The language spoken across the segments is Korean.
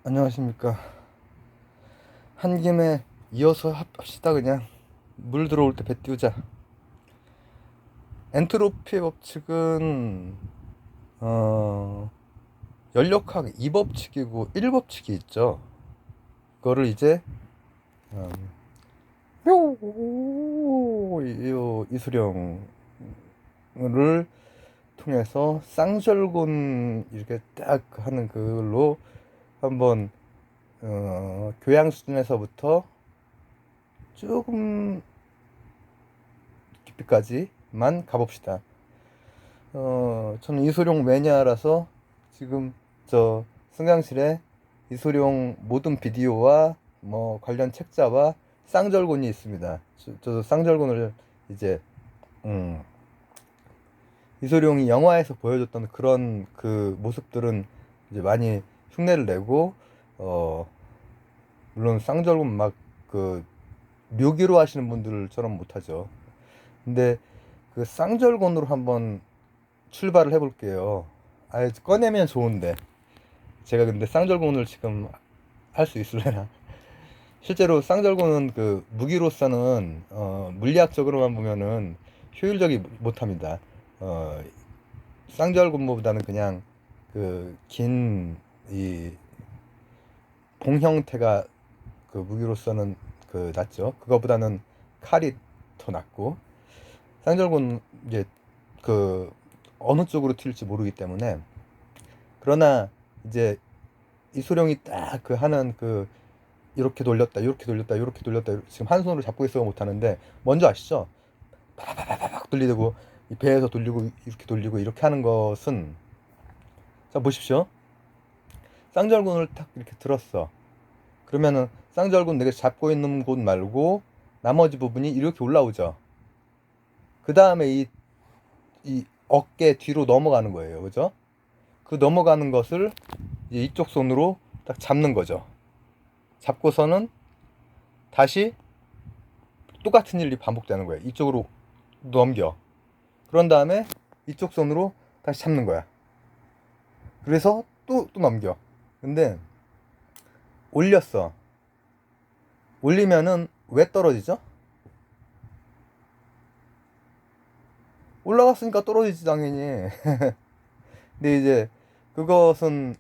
안녕하십니까. 한 김에 이어서 합시다. 그냥 물 들어올 때 배 띄우자. 엔트로피 법칙은 연력학 2법칙이고 1법칙이 있죠. 그거를 이제 음, 이수령을 통해서 쌍절곤 이렇게 딱 하는 그걸로 한번 교양 수준에서부터 조금 깊이까지만 가봅시다. 저는 이소룡 매니아라서 지금 저 승강실에 이소룡 모든 비디오와 뭐 관련 책자와 쌍절곤이 있습니다. 저도 쌍절곤을 이제 음, 이소룡이 영화에서 보여줬던 그런 그 모습들은 이제 많이 흉내를 내고 어, 물론 쌍절곤 막 그 묘기로 하시는 분들처럼 못하죠. 근데 그 쌍절곤으로 한번 출발을 해볼게요. 아, 꺼내면 좋은데 제가 근데 쌍절곤을 지금 할 수 있을래나? 실제로 쌍절곤은 그 무기로서는 물리학적으로만 보면은 효율적이 못합니다. 어, 쌍절곤보다는 그냥 그 긴 이 봉 형태가 그 무기로서는 그 낫죠. 그거보다는 칼이 더 낫고 쌍절곤 이제 그 어느 쪽으로 튈지 모르기 때문에 그러나 이제 이소룡이 딱 그 하는 그 이렇게 돌렸다 이렇게 돌렸다 이렇게 돌렸다 지금 한 손으로 잡고 있어가 못하는데 뭔지 아시죠? 팍 돌리고 이 배에서 돌리고 이렇게 돌리고 이렇게 하는 것은 자 보십시오. 쌍절곤을 딱 이렇게 들었어. 그러면은 쌍절곤 내가 잡고 있는 곳 말고 나머지 부분이 이렇게 올라오죠. 그 다음에 이 어깨 뒤로 넘어가는 거예요. 그죠? 그 넘어가는 것을 이제 이쪽 손으로 딱 잡는 거죠. 잡고서는 다시 똑같은 일이 반복되는 거예요. 이쪽으로 넘겨. 그런 다음에 이쪽 손으로 다시 잡는 거야. 그래서 또 넘겨. 근데 올렸어. 올리면은 왜 떨어지죠? 올라갔으니까 떨어지지 당연히. 근데 이제 그것은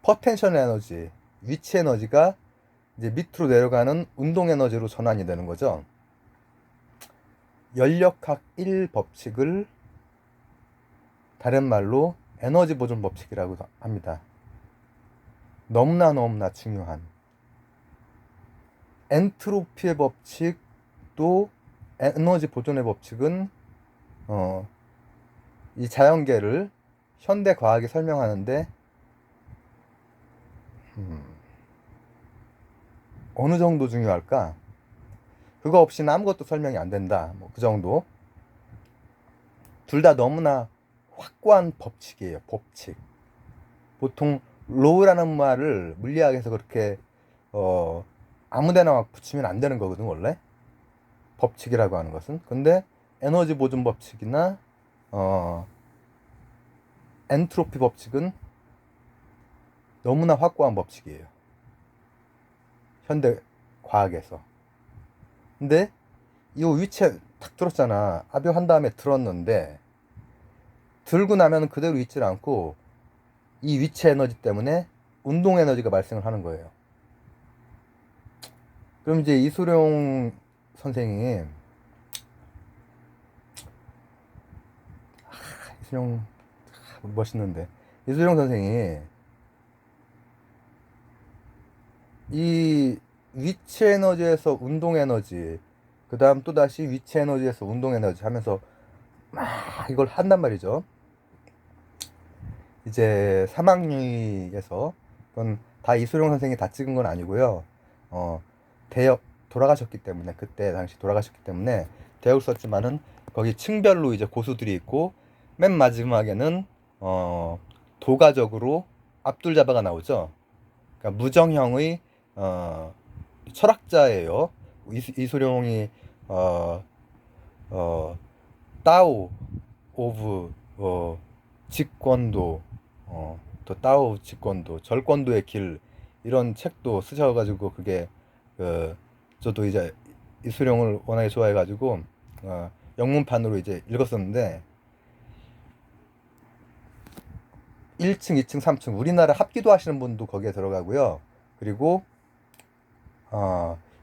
퍼텐션 에너지, 위치 에너지가 이제 밑으로 내려가는 운동 에너지로 전환이 되는 거죠. 연력학 1 법칙을 다른 말로 에너지 보존 법칙이라고 합니다. 너무나 중요한 엔트로피의 법칙도 에너지 보존의 법칙은 이 자연계를 현대 과학이 설명하는데 어느 정도 중요할까? 그거 없이는 아무것도 설명이 안 된다. 뭐 그 정도. 둘 다 너무나 확고한 법칙이에요. 법칙. 보통 로우라는 말을 물리학에서 그렇게 아무데나 막 붙이면 안 되는 거거든 원래. 법칙이라고 하는 것은. 근데 에너지 보존 법칙이나 어, 엔트로피 법칙은 너무나 확고한 법칙이에요. 현대 과학에서. 근데 이 위치에 탁 들었잖아. 압력한 다음에 들었는데 들고 나면 그대로 있질 않고 이 위치 에너지 때문에 운동 에너지가 발생을 하는 거예요. 그럼 이제 이수룡 선생이 이수룡 멋있는데 이수룡 선생이 이 위치 에너지에서 운동 에너지 그 다음 또다시 위치 에너지에서 운동 에너지 하면서 막 이걸 한단 말이죠. 이제 사막유이에서 그건 다 이수룡 선생이 다 찍은 건 아니고요. 대역 돌아가셨기 때문에 그때 당시 돌아가셨기 때문에 대역을 썼지만은 거기 층별로 이제 고수들이 있고 맨 마지막에는 도가적으로 압둘자바가 나오죠. 그러니까 무정형의 어, 철학자예요. 이소룡이 어, 어, 따오 오브 직권도 또 따오 직권도, 절권도의 길 이런 책도 쓰셔가지고 그게 저도 이제 이수룡을 워낙에 좋아해가지고 영문판으로 이제 읽었었는데 1층, 2층, 3층 우리나라 합기도 하시는 분도 거기에 들어가고요. 그리고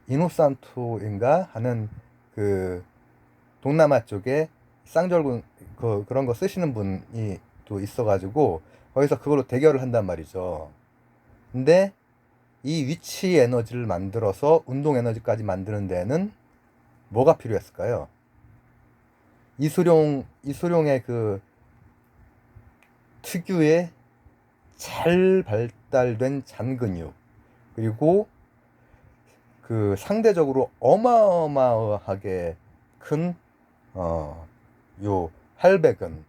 이노산토인가 하는 그 동남아 쪽에 쌍절곤 그런 거 쓰시는 분이 또 있어가지고 거기서 그걸로 대결을 한단 말이죠. 근데 이 위치 에너지를 만들어서 운동 에너지까지 만드는 데는 뭐가 필요했을까요? 이수룡의 그 특유의 잘 발달된 잔근육, 그리고 그 상대적으로 어마어마하게 큰 요 할배근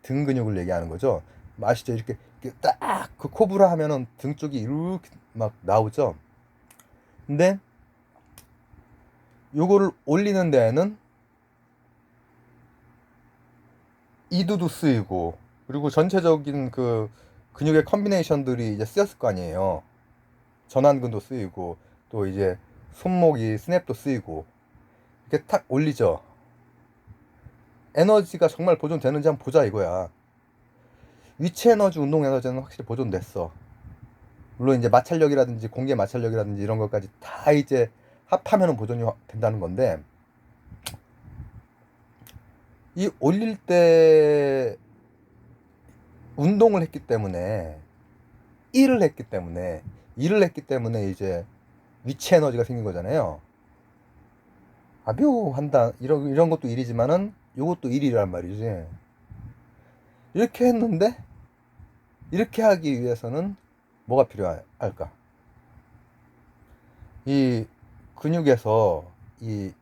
등 근육을 얘기하는 거죠. 아시죠? 이렇게 딱 그 코브라 하면은 등 쪽이 이렇게 막 나오죠. 근데 요거를 올리는 데에는 이두도 쓰이고, 그리고 전체적인 그 근육의 컨비네이션들이 이제 쓰였을 거 아니에요. 전완근도 쓰이고, 또 이제 손목이 스냅도 쓰이고, 이렇게 탁 올리죠. 에너지가 정말 보존되는지 한번 보자 이거야. 위치 에너지, 운동 에너지는 확실히 보존됐어. 물론 이제 마찰력이라든지 공개 마찰력이라든지 이런 것까지 다 이제 합하면은 보존이 된다는 건데, 이 올릴 때 운동을 했기 때문에, 일을 했기 때문에 이제 위치 에너지가 생긴 거잖아요. 묘한다. 이런 것도 일이지만은 요것도 일이란 말이지. 이렇게 했는데 이렇게 하기 위해서는 뭐가 필요할까? 이 근육에서 이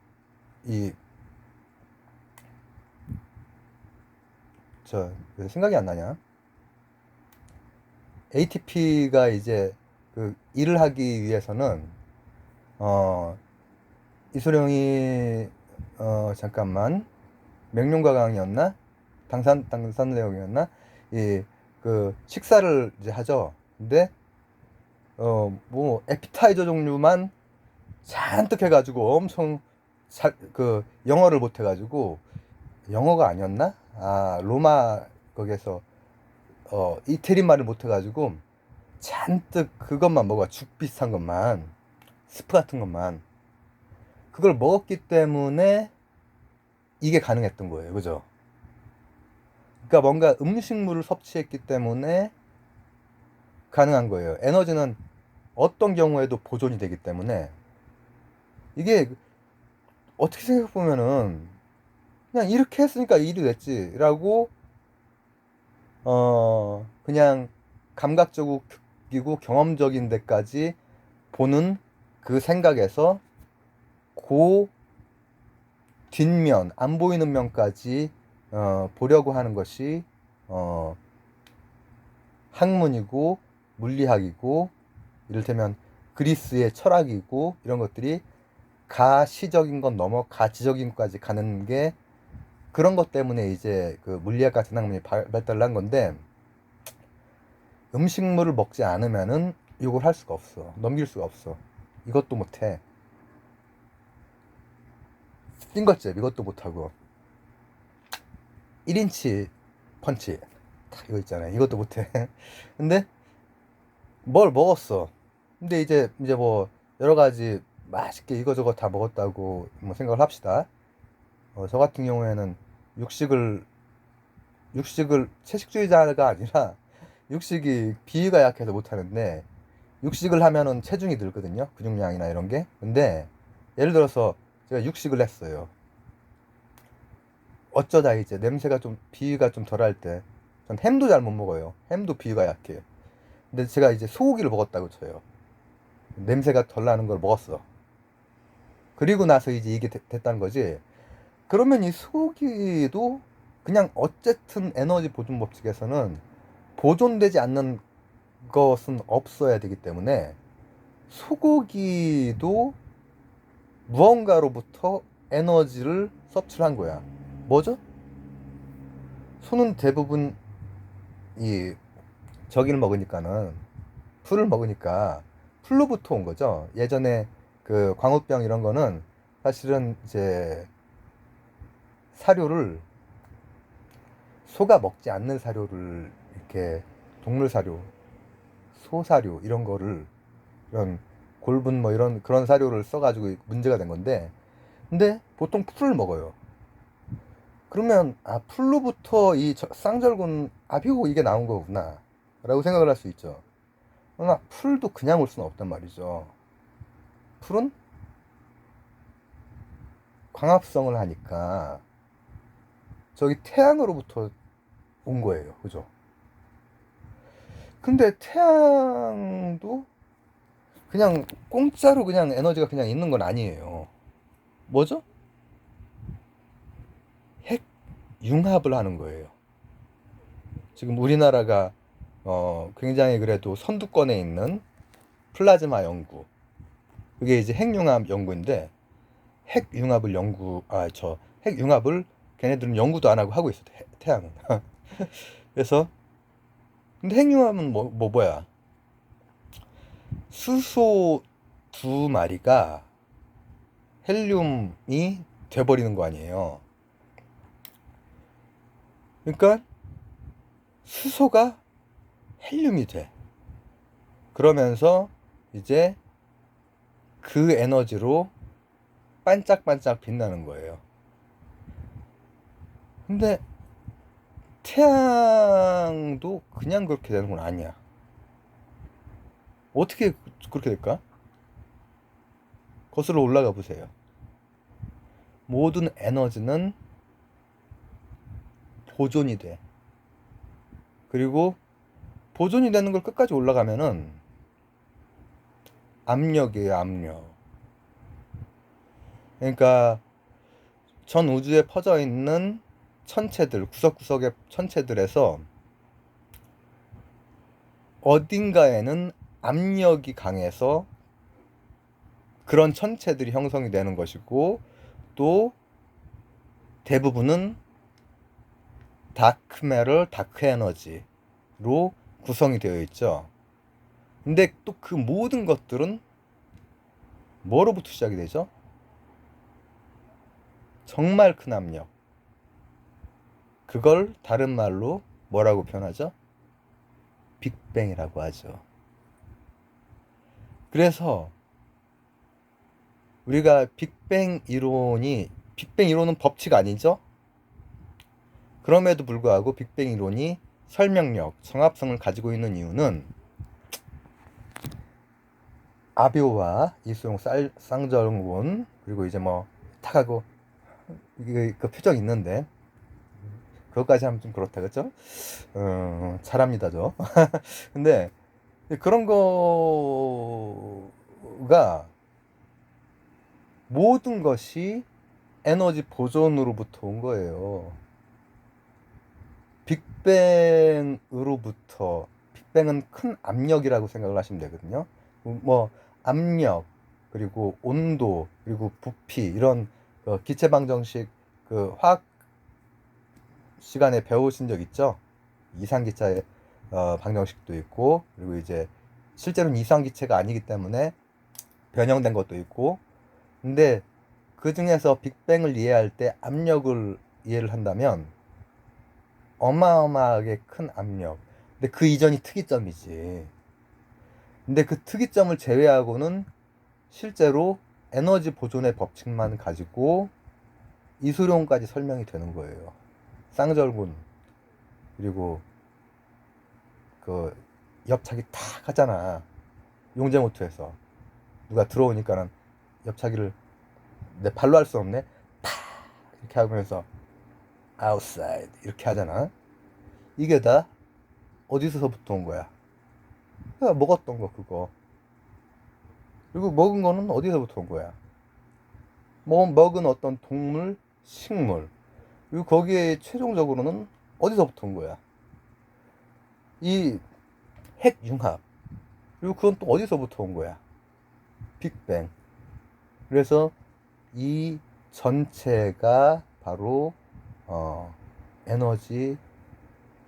왜 생각이 안 나냐? ATP가 이제 그 일을 하기 위해서는 이소룡이 잠깐만, 명륜과강이었나? 당산내역이었나? 이 그 식사를 이제 하죠. 근데 뭐 에피타이저 종류만 잔뜩 해가지고 엄청 그 영어를 못 해가지고, 영어가 아니었나? 로마 거기에서 이태리 말을 못 해가지고 잔뜩 그것만 먹어. 죽 비슷한 것만, 스프 같은 것만 그걸 먹었기 때문에 이게 가능했던 거예요. 그죠? 그러니까 뭔가 음식물을 섭취했기 때문에 가능한 거예요. 에너지는 어떤 경우에도 보존이 되기 때문에, 이게 어떻게 생각해보면은 그냥 이렇게 했으니까 일이 됐지라고 그냥 감각적이고 경험적인 데까지 보는 그 생각에서 그 뒷면, 안 보이는 면까지 보려고 하는 것이 학문이고 물리학이고, 이를테면 그리스의 철학이고, 이런 것들이 가시적인 건 넘어 가지적인 것까지 가는 게, 그런 것 때문에 이제 그 물리학 같은 학문이 발달을 한 건데, 음식물을 먹지 않으면은 이걸 할 수가 없어. 넘길 수가 없어. 이것도 못해. 띵것잽 이것도 못하고, 1인치 펀치 딱 이거 있잖아요. 이것도 못해. 근데 뭘 먹었어. 근데 이제 뭐 여러 가지 맛있게 이거저거 다 먹었다고 뭐 생각을 합시다. 저 같은 경우에는 육식을 채식주의자가 아니라 육식이 비위가 약해서 못하는데, 육식을 하면은 체중이 늘거든요. 근육량이나 이런 게. 근데 예를 들어서 제가 육식을 했어요. 어쩌다 이제 냄새가 좀, 비위가 좀 덜할 때, 전 햄도 잘 못 먹어요. 햄도 비위가 약해요. 근데 제가 이제 소고기를 먹었다고 쳐요. 냄새가 덜 나는 걸 먹었어. 그리고 나서 이제 이게 됐다는 거지. 그러면 이 소고기도 그냥 어쨌든 에너지 보존 법칙에서는 보존되지 않는 것은 없어야 되기 때문에, 소고기도 무언가로부터 에너지를 섭취를 한 거야. 뭐죠? 소는 대부분 이 저기를 먹으니까는 풀을 먹으니까 풀로부터 온 거죠. 예전에 그 광우병 이런 거는 사실은 이제 사료를 소가 먹지 않는 사료를 이렇게 동물 사료, 소 사료 이런 거를 이런 골분 뭐 이런 그런 사료를 써가지고 문제가 된 건데 근데 보통 풀을 먹어요. 그러면 아 풀로부터 이 쌍절곤 아비고 이게 나온 거구나 라고 생각을 할 수 있죠. 그러나 풀도 그냥 올 수는 없단 말이죠. 풀은 광합성을 하니까 저기 태양으로부터 온 거예요. 그죠? 근데 태양도 그냥 공짜로 그냥 에너지가 그냥 있는 건 아니에요. 뭐죠? 핵 융합을 하는 거예요. 지금 우리나라가 굉장히 그래도 선두권에 있는 플라즈마 연구. 그게 이제 핵융합 연구인데 핵융합을 핵융합을 걔네들은 연구도 안 하고 하고 있어. 태양은. 그래서 근데 핵융합은 뭐야? 수소 두 마리가 헬륨이 돼버리는 거 아니에요. 그러니까 수소가 헬륨이 돼. 그러면서 이제 그 에너지로 반짝반짝 빛나는 거예요. 근데 태양도 그냥 그렇게 되는 건 아니야. 어떻게 그렇게 될까? 거슬러 올라가 보세요. 모든 에너지는 보존이 돼. 그리고 보존이 되는 걸 끝까지 올라가면은 압력이에요, 압력. 그러니까 전 우주에 퍼져 있는 천체들, 구석구석의 천체들에서 어딘가에는 압력이 강해서 그런 천체들이 형성이 되는 것이고 또 대부분은 다크 매터, 다크 에너지로 구성이 되어 있죠. 근데 또 그 모든 것들은 뭐로부터 시작이 되죠? 정말 큰 압력. 그걸 다른 말로 뭐라고 표현하죠? 빅뱅이라고 하죠. 그래서 우리가 빅뱅 이론은 법칙 아니죠? 그럼에도 불구하고 빅뱅 이론이 설명력, 정합성을 가지고 있는 이유는 아비오와 이수용 쌍절곤 그리고 이제 뭐 탁하고 이게 그 표정 있는데 그것까지 하면 좀 그렇다 그죠? 잘합니다 저. 근데 그런 거가 모든 것이 에너지 보존으로부터 온 거예요. 빅뱅은 큰 압력이라고 생각을 하시면 되거든요. 뭐 압력 그리고 온도 그리고 부피 이런 기체 방정식 그 화학 시간에 배우신 적 있죠? 이상기차의 방정식도 있고 그리고 이제 실제로는 이상기체가 아니기 때문에 변형된 것도 있고 근데 그 중에서 빅뱅을 이해할 때 압력을 이해를 한다면 어마어마하게 큰 압력. 근데 그 이전이 특이점이지. 근데 그 특이점을 제외하고는 실제로 에너지 보존의 법칙만 가지고 이수룡까지 설명이 되는 거예요. 쌍절곤 그리고 그 옆차기 탁 하잖아. 용제모트에서 누가 들어오니까는 옆차기를 내 발로 할 수 없네. 팍 이렇게 하면서 outside 이렇게 하잖아. 이게 다 어디서부터 온 거야? 내가 먹었던 거 그거. 그리고 먹은 거는 어디서부터 온 거야? 먹은 어떤 동물, 식물. 그리고 거기에 최종적으로는 어디서부터 온 거야? 이 핵융합. 그리고 그건 또 어디서부터 온 거야? 빅뱅. 그래서 이 전체가 바로 에너지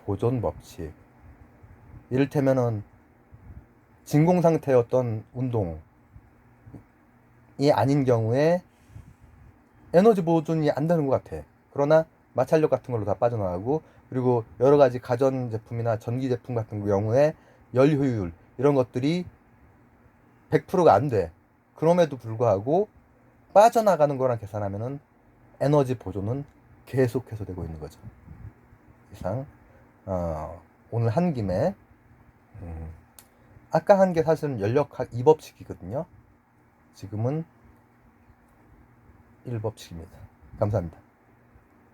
보존 법칙. 이를테면은 진공 상태였던 운동이 아닌 경우에 에너지 보존이 안 되는 것 같아. 그러나 마찰력 같은 걸로 다 빠져나가고, 그리고 여러 가지 가전 제품이나 전기 제품 같은 경우에 열 효율 이런 것들이 100%가 안 돼. 그럼에도 불구하고 빠져나가는 거랑 계산하면은 에너지 보존은 계속해서 되고 있는 거죠. 이상 오늘 한 김에 아까 한 게 사실은 연력학 2법칙이거든요. 지금은 1법칙입니다. 감사합니다.